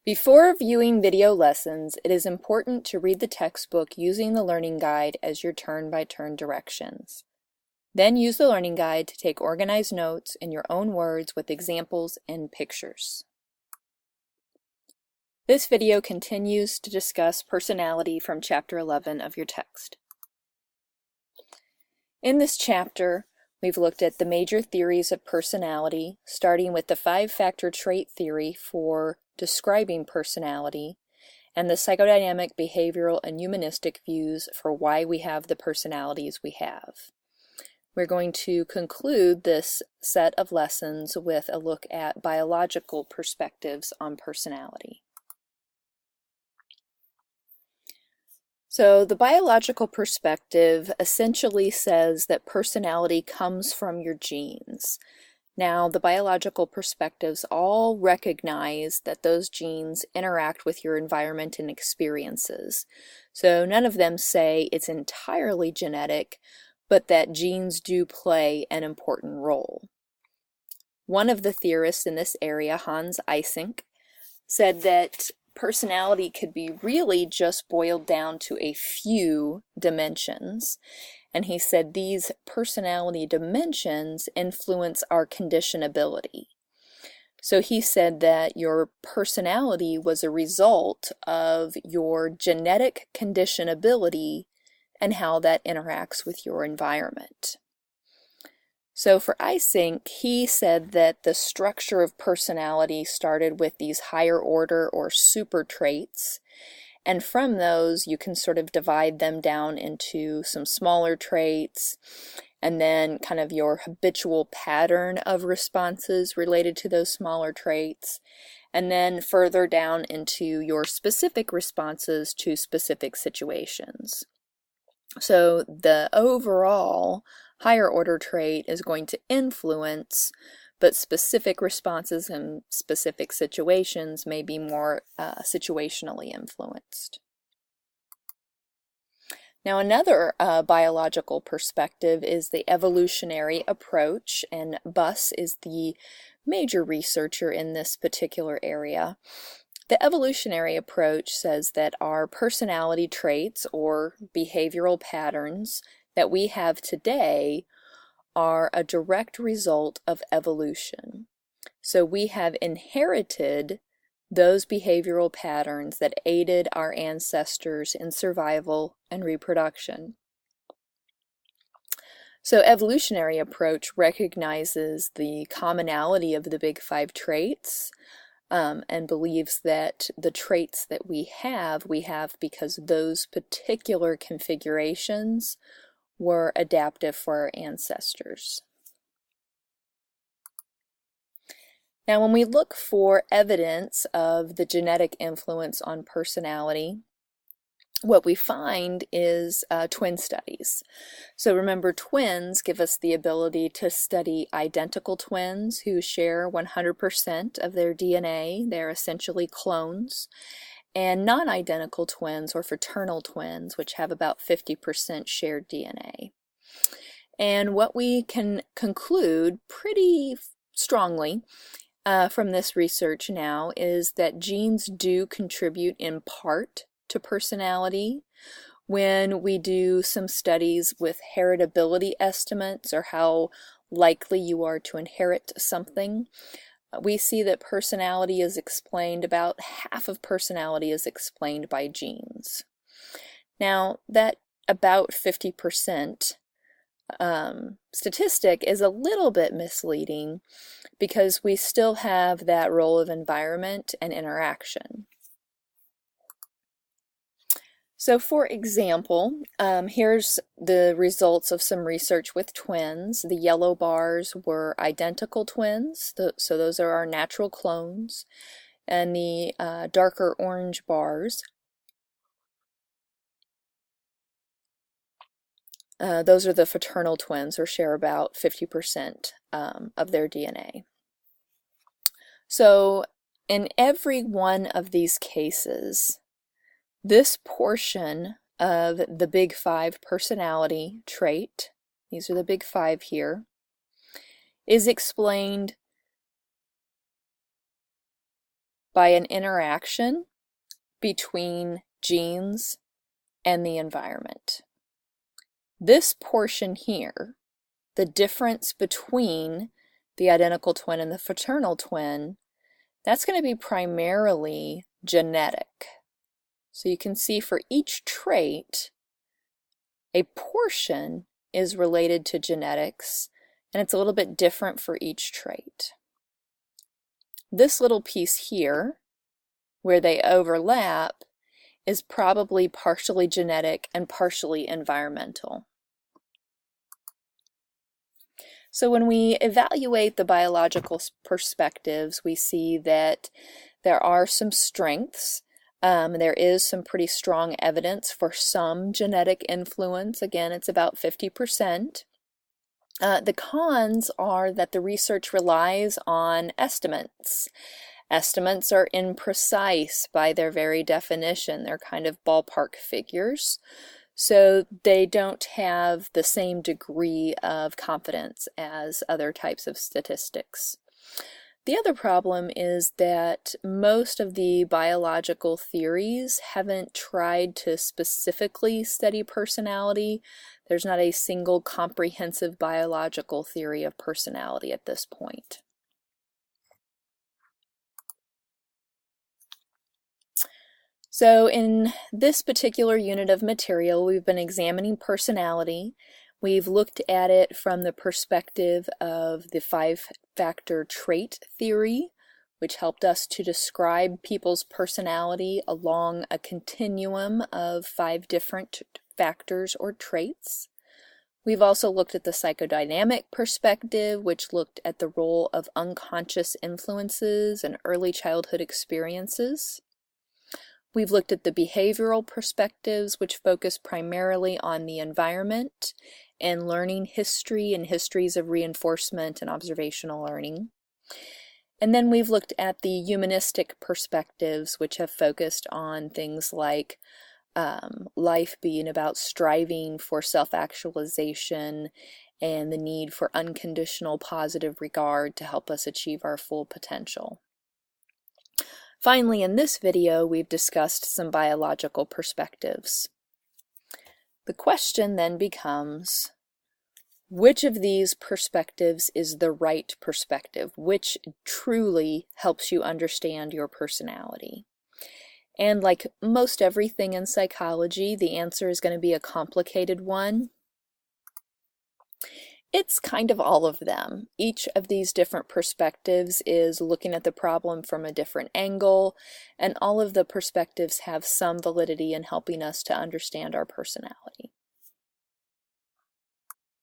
Before viewing video lessons, it is important to read the textbook using the learning guide as your turn-by-turn directions. Then use the learning guide to take organized notes in your own words with examples and pictures. This video continues to discuss personality from Chapter 11 of your text. In this chapter, we've looked at the major theories of personality, starting with the 5-factor trait theory for describing personality, and the psychodynamic, behavioral, and humanistic views for why we have the personalities we have. We're going to conclude this set of lessons with a look at biological perspectives on personality. So the biological perspective essentially says that personality comes from your genes. Now, the biological perspectives all recognize that those genes interact with your environment and experiences. So none of them say it's entirely genetic, but that genes do play an important role. One of the theorists in this area, Eysenck, said that personality could be really just boiled down to a few dimensions. And he said these personality dimensions influence our conditionability. So he said that your personality was a result of your genetic conditionability and how that interacts with your environment. So for Eysenck, he said that the structure of personality started with these higher order or super traits, and from those you can sort of divide them down into some smaller traits, and then kind of your habitual pattern of responses related to those smaller traits, and then further down into your specific responses to specific situations. So the overall higher order trait is going to influence, but specific responses in specific situations may be more situationally influenced. Now another biological perspective is the evolutionary approach, and Buss is the major researcher in this particular area. The evolutionary approach says that our personality traits or behavioral patterns that we have today are a direct result of evolution. So we have inherited those behavioral patterns that aided our ancestors in survival and reproduction. So evolutionary approach recognizes the commonality of the big 5 traits, and believes that the traits that we have because those particular configurations were adaptive for our ancestors. Now, when we look for evidence of the genetic influence on personality, what we find is twin studies. So remember, twins give us the ability to study identical twins who share 100% of their DNA. They're essentially clones. And non-identical twins or fraternal twins, which have about 50% shared DNA. And what we can conclude pretty strongly from this research now is that genes do contribute in part to personality. When we do some studies with heritability estimates, or how likely you are to inherit something, we see that personality is explained, about half of personality is explained by genes. Now, that about 50% statistic is a little bit misleading because we still have that role of environment and interaction. So for example, here's the results of some research with twins. The yellow bars were identical twins, so those are our natural clones, and the darker orange bars, those are the fraternal twins, or share about 50% of their DNA. So in every one of these cases, this portion of the big 5 personality trait, these are the big 5 here, is explained by an interaction between genes and the environment. This portion here, the difference between the identical twin and the fraternal twin, that's going to be primarily genetic. So you can see for each trait, a portion is related to genetics, and it's a little bit different for each trait. This little piece here, where they overlap, is probably partially genetic and partially environmental. So when we evaluate the biological perspectives, we see that there are some strengths. There is some pretty strong evidence for some genetic influence. Again, it's about 50%. The cons are that the research relies on estimates. Estimates are imprecise by their very definition. They're kind of ballpark figures. So they don't have the same degree of confidence as other types of statistics. The other problem is that most of the biological theories haven't tried to specifically study personality. There's not a single comprehensive biological theory of personality at this point. So in this particular unit of material, we've been examining personality. We've looked at it from the perspective of the five-factor trait theory, which helped us to describe people's personality along a continuum of 5 different factors or traits. We've also looked at the psychodynamic perspective, which looked at the role of unconscious influences and early childhood experiences. We've looked at the behavioral perspectives, which focus primarily on the environment and learning history and histories of reinforcement and observational learning. And then we've looked at the humanistic perspectives, which have focused on things like life being about striving for self-actualization and the need for unconditional positive regard to help us achieve our full potential. Finally, in this video, we've discussed some biological perspectives. The question then becomes, which of these perspectives is the right perspective? Which truly helps you understand your personality? And like most everything in psychology, the answer is going to be a complicated one. It's kind of all of them. Each of these different perspectives is looking at the problem from a different angle, and all of the perspectives have some validity in helping us to understand our personality.